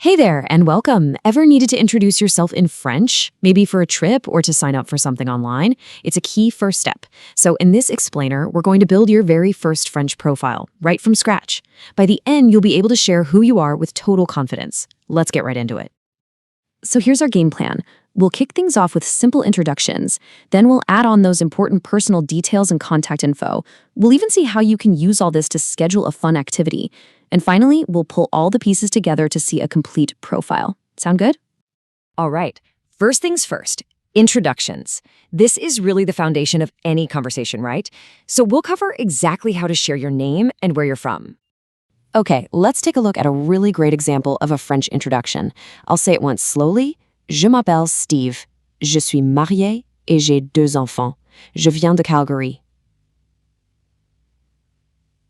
Hey there, and welcome. Ever needed to introduce yourself in French? Maybe for a trip or to sign up for something online? It's a key first step. So in this explainer, we're going to build your very first French profile, right from scratch. By the end, you'll be able to share who you are with total confidence. Let's get right into it. So here's our game plan. We'll kick things off with simple introductions. Then we'll add on those important personal details and contact info. We'll even see how you can use all this to schedule a fun activity. And finally, we'll pull all the pieces together to see a complete profile. Sound good? All right. First things first, introductions. This is really the foundation of any conversation, right? So we'll cover exactly how to share your name and where you're from. Okay, let's take a look at a really great example of a French introduction. I'll say it once slowly. Je m'appelle Steve. Je suis marié et j'ai 2 enfants. Je viens de Calgary.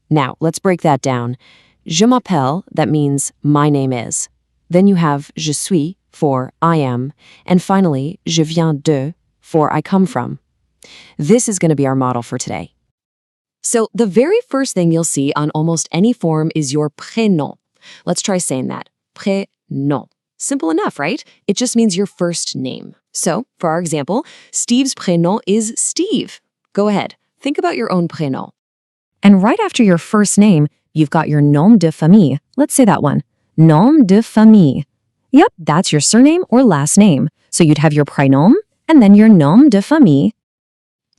Now, let's break that down. Je m'appelle, that means my name is. Then you have je suis for I am. And finally, je viens de for I come from. This is going to be our model for today. So the very first thing you'll see on almost any form is your prénom. Let's try saying that. Prénom. Simple enough, right? It just means your first name. So, for our example, Steve's prénom is Steve. Go ahead. Think about your own prénom. And right after your first name, you've got your nom de famille. Let's say that one. Nom de famille. Yep, that's your surname or last name. So you'd have your prénom and then your nom de famille.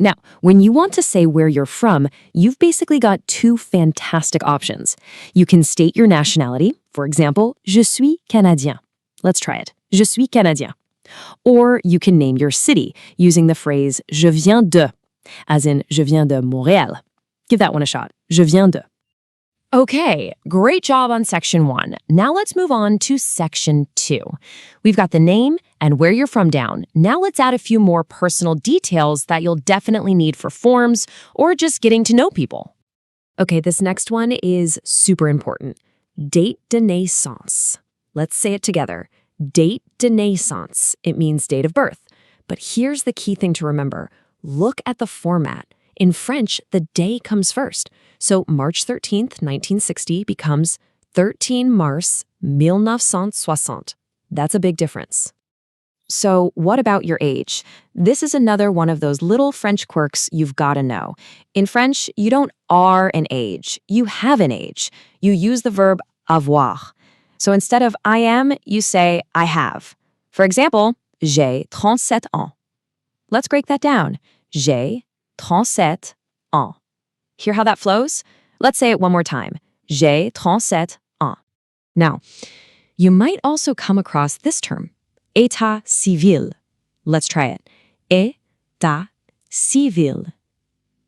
Now, when you want to say where you're from, you've basically got 2 fantastic options. You can state your nationality. For example, je suis Canadien. Let's try it. Je suis Canadien. Or you can name your city using the phrase je viens de, as in je viens de Montréal. Give that one a shot. Je viens de. Okay, great job on section 1. Now let's move on to section 2. We've got the name and where you're from down. Now let's add a few more personal details that you'll definitely need for forms or just getting to know people. Okay, this next one is super important. Date de naissance. Let's say it together. Date de naissance. It means date of birth. But here's the key thing to remember. Look at the format. In French, the day comes first. So March 13th, 1960 becomes 13 Mars 1960. That's a big difference. So what about your age? This is another one of those little French quirks you've got to know. In French, you don't are an age. You have an age. You use the verb avoir. So instead of I am, you say I have. For example, j'ai 37 ans. Let's break that down. J'ai 37 ans. Hear how that flows? Let's say it one more time. J'ai 37 ans. Now, you might also come across this term, État civil. Let's try it. État civil.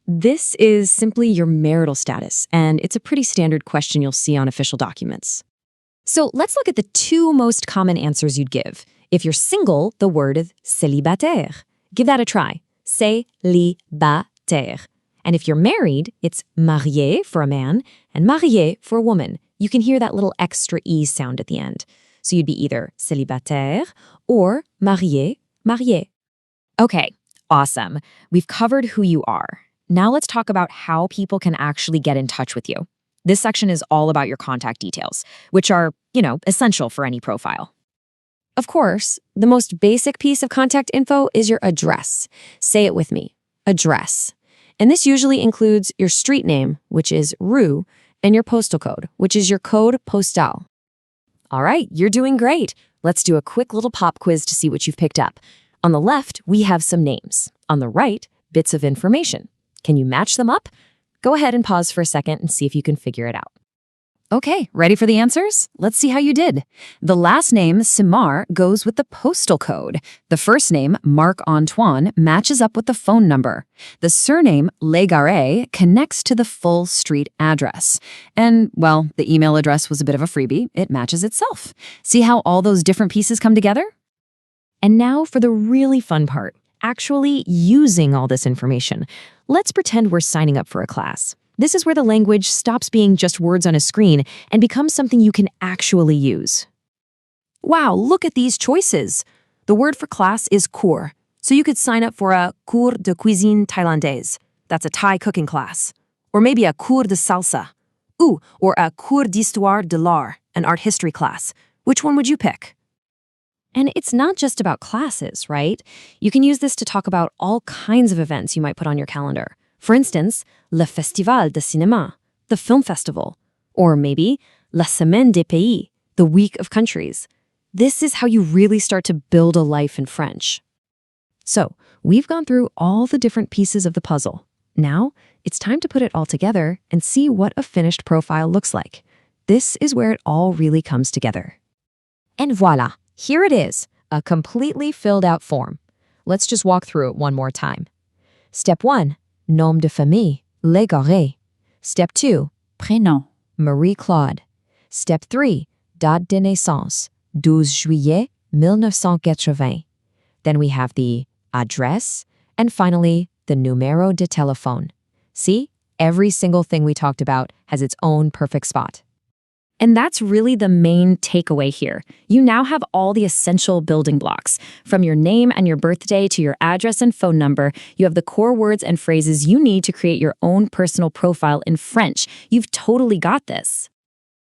This is simply your marital status, and it's a pretty standard question you'll see on official documents. So let's look at the 2 most common answers you'd give. If you're single, the word is célibataire. Give that a try. Célibataire. And if you're married, it's marié for a man and mariée for a woman. You can hear that little extra E sound at the end. So you'd be either célibataire or marié, mariée. Okay, awesome. We've covered who you are. Now let's talk about how people can actually get in touch with you. This section is all about your contact details, which are, essential for any profile. Of course, the most basic piece of contact info is your address. Say it with me, address. And this usually includes your street name, which is rue, and your postal code, which is your code postal. All right, you're doing great. Let's do a quick little pop quiz to see what you've picked up. On the left, we have some names. On the right, bits of information. Can you match them up? Go ahead and pause for a second and see if you can figure it out. Okay, ready for the answers? Let's see how you did. The last name, Simar, goes with the postal code. The first name, Marc-Antoine, matches up with the phone number. The surname, Légaré, connects to the full street address. And, well, the email address was a bit of a freebie. It matches itself. See how all those different pieces come together? And now for the really fun part, actually using all this information. Let's pretend we're signing up for a class. This is where the language stops being just words on a screen and becomes something you can actually use. Wow, look at these choices. The word for class is cours. So you could sign up for a cours de cuisine thaïlandaise. That's a Thai cooking class. Or maybe a cours de salsa. Or a cours d'histoire de l'art, an art history class. Which one would you pick? And it's not just about classes, right? You can use this to talk about all kinds of events you might put on your calendar. For instance, le festival de cinéma, the film festival. Or maybe la semaine des pays, the week of countries. This is how you really start to build a life in French. So, we've gone through all the different pieces of the puzzle. Now, it's time to put it all together and see what a finished profile looks like. This is where it all really comes together. And voila, here it is, a completely filled out form. Let's just walk through it one more time. Step 1, nom de famille, Légaré. Step 2, Prénom. Marie-Claude. Step 3, date de naissance, 12 juillet 1980. Then we have the Adresse, and finally, the numéro de téléphone. See, every single thing we talked about has its own perfect spot. And that's really the main takeaway here. You now have all the essential building blocks. From your name and your birthday to your address and phone number, you have the core words and phrases you need to create your own personal profile in French. You've totally got this.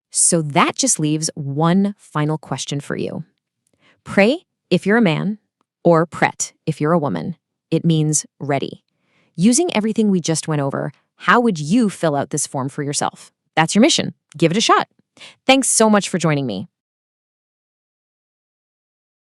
So that just leaves one final question for you. Prêt if you're a man, or prête if you're a woman. It means ready. Using everything we just went over, how would you fill out this form for yourself? That's your mission. Give it a shot. Thanks so much for joining me.